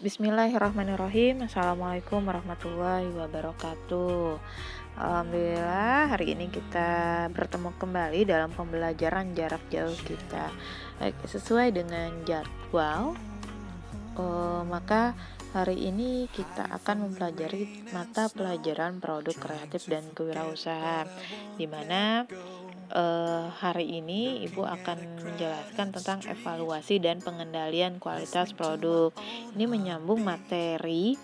Bismillahirrahmanirrahim. Assalamualaikum warahmatullahi wabarakatuh. Alhamdulillah hari ini kita bertemu kembali dalam pembelajaran jarak jauh kita. Baik, sesuai dengan jadwal, maka hari ini kita akan mempelajari mata pelajaran produk kreatif dan kewirausahaan, di mana hari ini Ibu akan menjelaskan tentang evaluasi dan pengendalian kualitas produk. Ini menyambung materi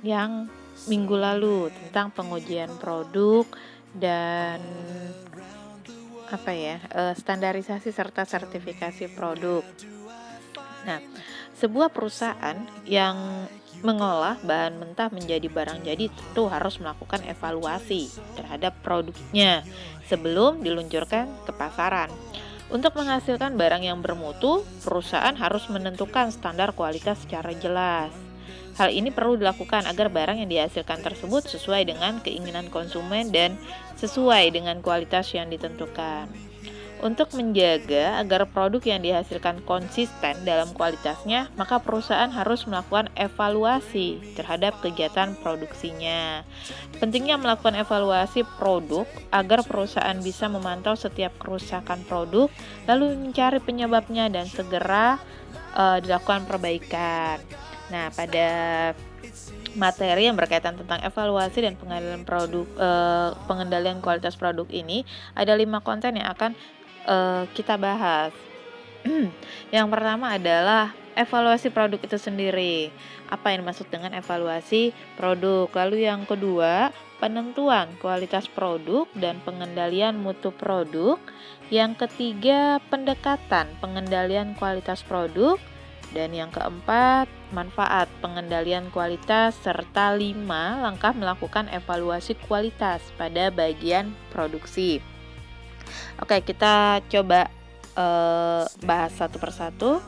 yang minggu lalu tentang pengujian produk dan standarisasi serta sertifikasi produk. Nah, sebuah perusahaan yang mengolah bahan mentah menjadi barang jadi tentu harus melakukan evaluasi terhadap produknya sebelum diluncurkan ke pasaran. Untuk menghasilkan barang yang bermutu, perusahaan harus menentukan standar kualitas secara jelas. Hal ini perlu dilakukan agar barang yang dihasilkan tersebut sesuai dengan keinginan konsumen dan sesuai dengan kualitas yang ditentukan. Untuk menjaga agar produk yang dihasilkan konsisten dalam kualitasnya, maka perusahaan harus melakukan evaluasi terhadap kegiatan produksinya. Pentingnya melakukan evaluasi produk agar perusahaan bisa memantau setiap kerusakan produk, lalu mencari penyebabnya dan segera dilakukan perbaikan. Nah, pada materi yang berkaitan tentang evaluasi dan pengendalian kualitas produk ini ada 5 konten yang akan kita bahas. Yang pertama adalah evaluasi produk itu sendiri. Apa yang dimaksud dengan evaluasi produk? Lalu yang kedua, penentuan kualitas produk dan pengendalian mutu produk. Yang ketiga, pendekatan pengendalian kualitas produk. Dan yang keempat, manfaat pengendalian kualitas, serta 5 langkah melakukan evaluasi kualitas pada bagian produksi. Oke, kita coba bahas satu persatu.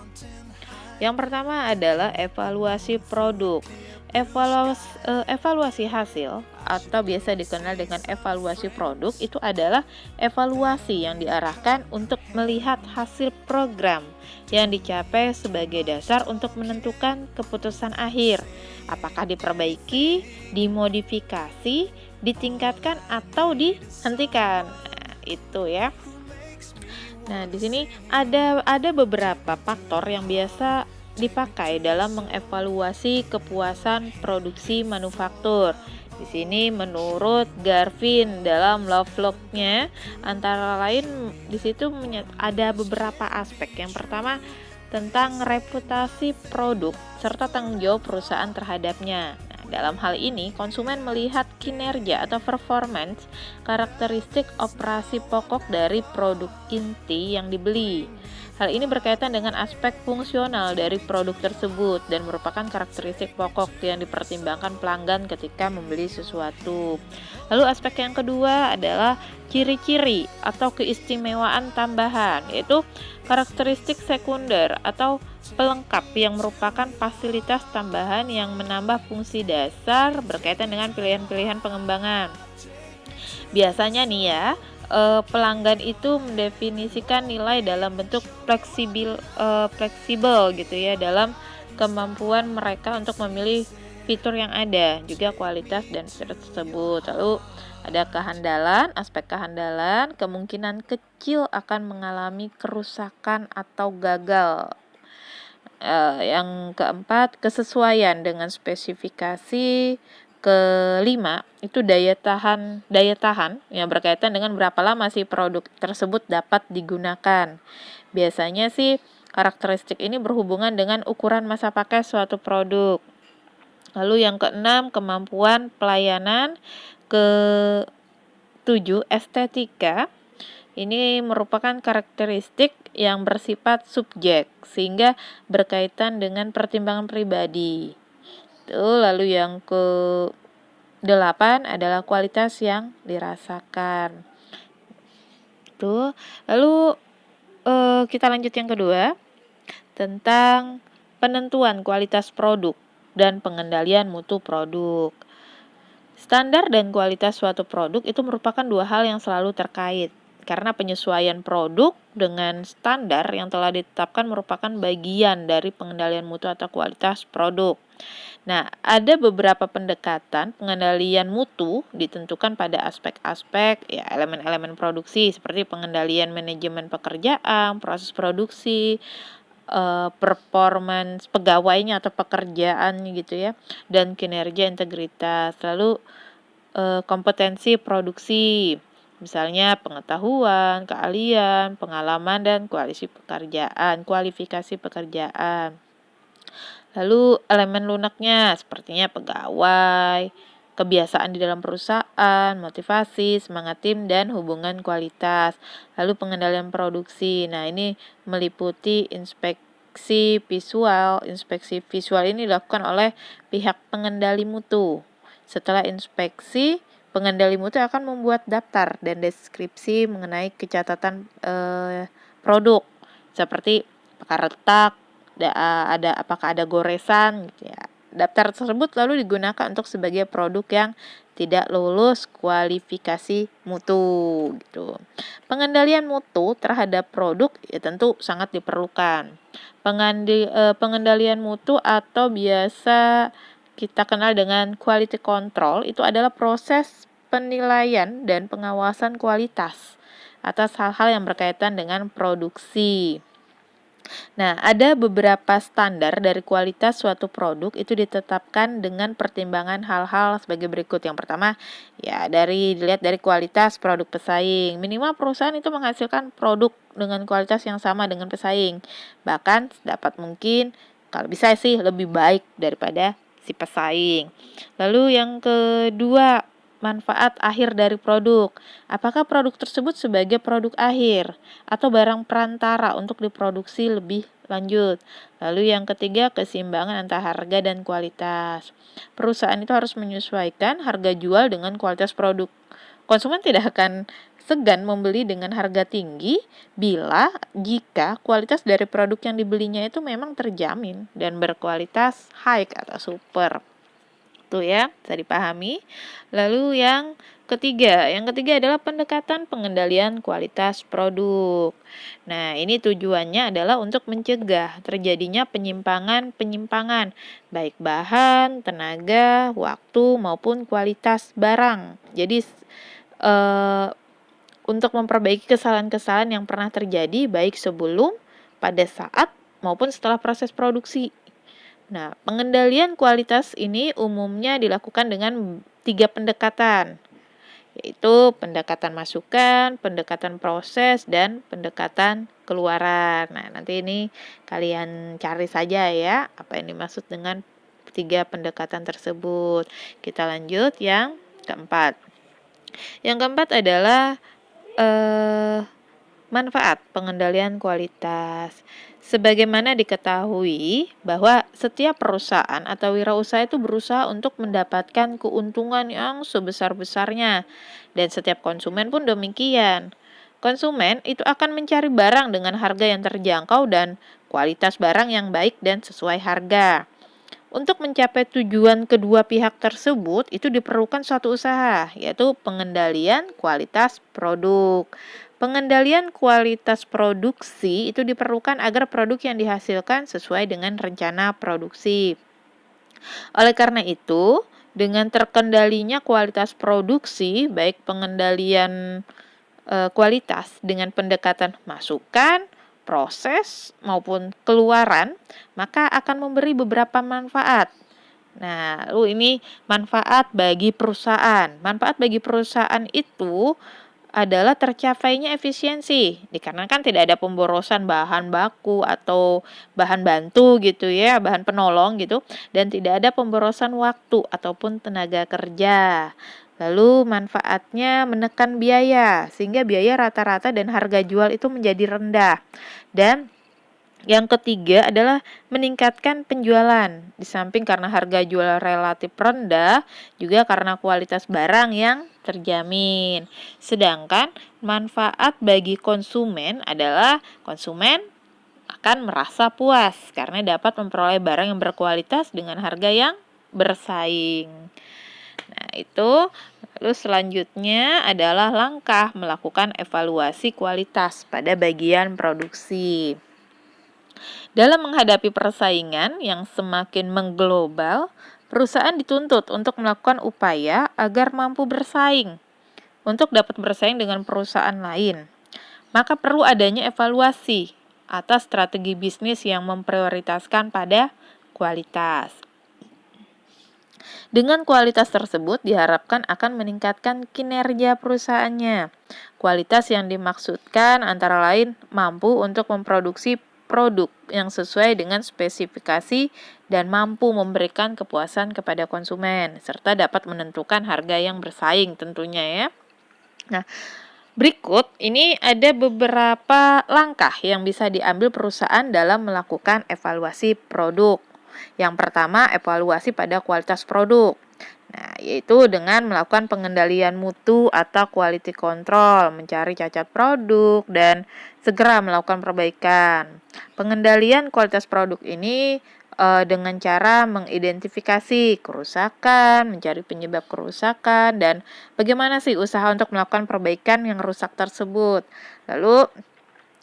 Yang pertama adalah evaluasi produk. Evaluasi hasil atau biasa dikenal dengan evaluasi produk itu adalah evaluasi yang diarahkan untuk melihat hasil program yang dicapai sebagai dasar untuk menentukan keputusan akhir. Apakah diperbaiki, dimodifikasi, ditingkatkan atau dihentikan. Itu ya. Nah, di sini ada beberapa faktor yang biasa dipakai dalam mengevaluasi kepuasan produksi manufaktur. Di sini menurut Garvin dalam Lovelock-nya antara lain di situ ada beberapa aspek. Yang pertama tentang reputasi produk serta tanggung jawab perusahaan terhadapnya. Dalam hal ini, konsumen melihat kinerja atau performance, karakteristik operasi pokok dari produk inti yang dibeli. Hal ini berkaitan dengan aspek fungsional dari produk tersebut dan merupakan karakteristik pokok yang dipertimbangkan pelanggan ketika membeli sesuatu. Lalu aspek yang kedua adalah ciri-ciri atau keistimewaan tambahan, yaitu karakteristik sekunder atau pelengkap yang merupakan fasilitas tambahan yang menambah fungsi dasar berkaitan dengan pilihan-pilihan pengembangan. Biasanya nih ya, pelanggan itu mendefinisikan nilai dalam bentuk fleksibel gitu ya, dalam kemampuan mereka untuk memilih fitur yang ada, juga kualitas dan tersebut. Lalu ada kehandalan, aspek kehandalan, kemungkinan kecil akan mengalami kerusakan atau gagal. Yang keempat, kesesuaian dengan spesifikasi. Kelima, itu daya tahan yang berkaitan dengan berapa lama sih produk tersebut dapat digunakan. Biasanya sih karakteristik ini berhubungan dengan ukuran masa pakai suatu produk. Lalu yang keenam, kemampuan pelayanan. Ketujuh, estetika. Ini merupakan karakteristik yang bersifat subjek sehingga berkaitan dengan pertimbangan pribadi. Lalu yang ke-8 adalah kualitas yang dirasakan. Lalu kita lanjut yang kedua tentang penentuan kualitas produk dan pengendalian mutu produk. Standar dan kualitas suatu produk itu merupakan 2 hal yang selalu terkait. karena penyesuaian produk dengan standar yang telah ditetapkan merupakan bagian dari pengendalian mutu atau kualitas produk. Nah, ada beberapa pendekatan pengendalian mutu ditentukan pada aspek-aspek ya elemen-elemen produksi seperti pengendalian manajemen pekerjaan, proses produksi, performance pegawainya atau pekerjaan gitu ya, dan kinerja integritas. Lalu kompetensi produksi, misalnya pengetahuan, keahlian, pengalaman, dan kualifikasi pekerjaan. Lalu elemen lunaknya sepertinya pegawai, kebiasaan di dalam perusahaan, motivasi, semangat tim, dan hubungan kualitas. Lalu pengendalian produksi. Nah, ini meliputi inspeksi visual. Inspeksi visual ini dilakukan oleh pihak pengendali mutu. Setelah inspeksi, pengendali mutu akan membuat daftar dan deskripsi mengenai kecatatan produk seperti apakah retak, apakah ada goresan gitu ya. Daftar tersebut lalu digunakan untuk sebagai produk yang tidak lulus kualifikasi mutu gitu. Pengendalian mutu terhadap produk ya tentu sangat diperlukan. Pengendalian mutu atau biasa kita kenal dengan quality control itu adalah proses penilaian dan pengawasan kualitas atas hal-hal yang berkaitan dengan produksi. Nah, ada beberapa standar dari kualitas suatu produk itu ditetapkan dengan pertimbangan hal-hal sebagai berikut. Yang pertama, ya dilihat dari kualitas produk pesaing. Minimal perusahaan itu menghasilkan produk dengan kualitas yang sama dengan pesaing. Bahkan dapat mungkin kalau bisa sih lebih baik daripada si pesaing. Lalu yang kedua, manfaat akhir dari produk. Apakah produk tersebut sebagai produk akhir atau barang perantara untuk diproduksi lebih lanjut. Lalu yang ketiga, keseimbangan antara harga dan kualitas. Perusahaan itu harus menyesuaikan harga jual dengan kualitas produk. Konsumen tidak akan segan membeli dengan harga tinggi jika kualitas dari produk yang dibelinya itu memang terjamin dan berkualitas high atau super. Tuh ya, bisa dipahami. Lalu yang ketiga adalah pendekatan pengendalian kualitas produk. Nah, ini tujuannya adalah untuk mencegah terjadinya penyimpangan baik bahan, tenaga, waktu maupun kualitas barang. Jadi untuk memperbaiki kesalahan-kesalahan yang pernah terjadi baik sebelum, pada saat maupun setelah proses produksi. Nah, pengendalian kualitas ini umumnya dilakukan dengan 3 pendekatan, yaitu pendekatan masukan, pendekatan proses, dan pendekatan keluaran. Nah, nanti ini kalian cari saja ya, apa yang dimaksud dengan 3 pendekatan tersebut. Kita lanjut yang keempat. Yang keempat adalah manfaat pengendalian kualitas. Sebagaimana diketahui bahwa setiap perusahaan atau wirausaha itu berusaha untuk mendapatkan keuntungan yang sebesar-besarnya, dan setiap konsumen pun demikian. Konsumen itu akan mencari barang dengan harga yang terjangkau dan kualitas barang yang baik dan sesuai harga. Untuk mencapai tujuan kedua pihak tersebut itu diperlukan suatu usaha, yaitu pengendalian kualitas produk. Pengendalian kualitas produksi itu diperlukan agar produk yang dihasilkan sesuai dengan rencana produksi. Oleh karena itu, dengan terkendalinya kualitas produksi, baik pengendalian kualitas dengan pendekatan masukan, proses, maupun keluaran, maka akan memberi beberapa manfaat. Nah, lalu ini manfaat bagi perusahaan. Manfaat bagi perusahaan itu adalah tercapainya efisiensi, dikarenakan tidak ada pemborosan bahan baku atau bahan bantu gitu ya, bahan penolong gitu, dan tidak ada pemborosan waktu ataupun tenaga kerja. Lalu manfaatnya menekan biaya, sehingga biaya rata-rata dan harga jual itu menjadi rendah. Dan yang ketiga adalah meningkatkan penjualan. Di samping karena harga jual relatif rendah, juga karena kualitas barang yang terjamin. Sedangkan manfaat bagi konsumen adalah konsumen akan merasa puas karena dapat memperoleh barang yang berkualitas dengan harga yang bersaing. Nah, itu. Lalu selanjutnya adalah langkah melakukan evaluasi kualitas pada bagian produksi. Dalam menghadapi persaingan yang semakin mengglobal, perusahaan dituntut untuk melakukan upaya agar mampu bersaing. Untuk dapat bersaing dengan perusahaan lain, maka perlu adanya evaluasi atas strategi bisnis yang memprioritaskan pada kualitas. Dengan kualitas tersebut diharapkan akan meningkatkan kinerja perusahaannya. Kualitas yang dimaksudkan antara lain mampu untuk memproduksi produk yang sesuai dengan spesifikasi dan mampu memberikan kepuasan kepada konsumen, serta dapat menentukan harga yang bersaing tentunya ya. Nah, berikut ini ada beberapa langkah yang bisa diambil perusahaan dalam melakukan evaluasi produk. Yang pertama, evaluasi pada kualitas produk. Nah, yaitu dengan melakukan pengendalian mutu atau quality control, mencari cacat produk, dan segera melakukan perbaikan. Pengendalian kualitas produk ini dengan cara mengidentifikasi kerusakan, mencari penyebab kerusakan, dan bagaimana sih usaha untuk melakukan perbaikan yang rusak tersebut. Lalu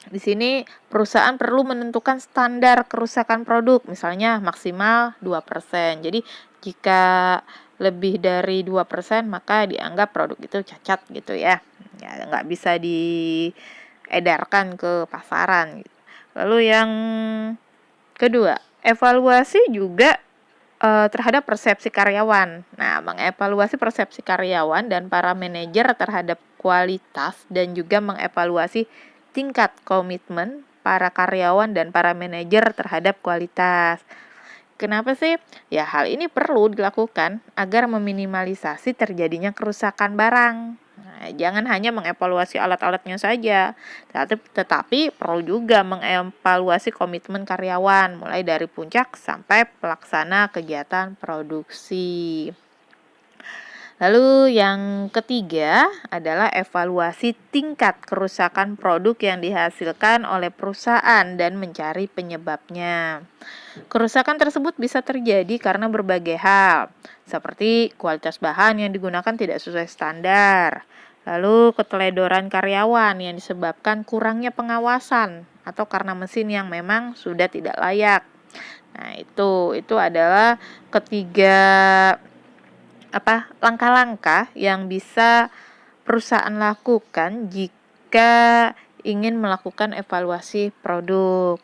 di sini perusahaan perlu menentukan standar kerusakan produk, misalnya maksimal 2%. Jadi jika lebih dari 2% maka dianggap produk itu cacat gitu ya. Ya nggak bisa diedarkan ke pasaran gitu. Lalu yang kedua, evaluasi juga terhadap persepsi karyawan. Nah, mengevaluasi persepsi karyawan dan para manajer terhadap kualitas dan juga mengevaluasi tingkat komitmen para karyawan dan para manajer terhadap kualitas. Kenapa sih? Ya, hal ini perlu dilakukan agar meminimalisasi terjadinya kerusakan barang. Nah, jangan hanya mengevaluasi alat-alatnya saja, tetapi perlu juga mengevaluasi komitmen karyawan, mulai dari puncak sampai pelaksana kegiatan produksi. Lalu yang ketiga adalah evaluasi tingkat kerusakan produk yang dihasilkan oleh perusahaan dan mencari penyebabnya. Kerusakan tersebut bisa terjadi karena berbagai hal, seperti kualitas bahan yang digunakan tidak sesuai standar, lalu keteledoran karyawan yang disebabkan kurangnya pengawasan, atau karena mesin yang memang sudah tidak layak. Nah, itu adalah ketiga langkah-langkah yang bisa perusahaan lakukan jika ingin melakukan evaluasi produk.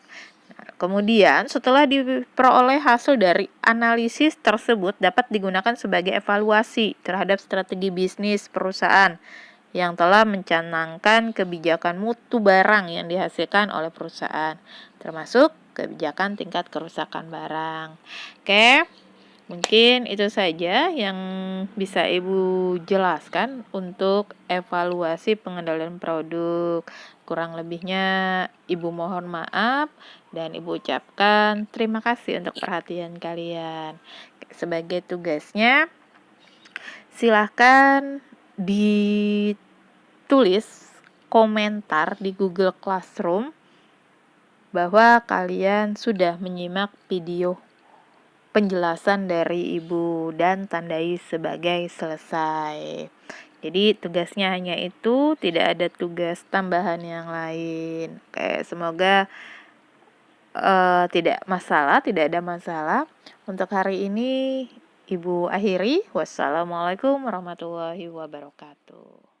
Kemudian setelah diperoleh hasil dari analisis tersebut dapat digunakan sebagai evaluasi terhadap strategi bisnis perusahaan yang telah mencanangkan kebijakan mutu barang yang dihasilkan oleh perusahaan, termasuk kebijakan tingkat kerusakan barang. Oke. Mungkin itu saja yang bisa Ibu jelaskan untuk evaluasi pengendalian produk. Kurang lebihnya Ibu mohon maaf dan Ibu ucapkan terima kasih untuk perhatian kalian. Sebagai tugasnya, silahkan ditulis komentar di Google Classroom bahwa kalian sudah menyimak video penjelasan dari Ibu dan tandai sebagai selesai. Jadi tugasnya hanya itu, tidak ada tugas tambahan yang lain. Oke, semoga tidak ada masalah. Untuk hari ini Ibu akhiri. Wassalamualaikum warahmatullahi wabarakatuh.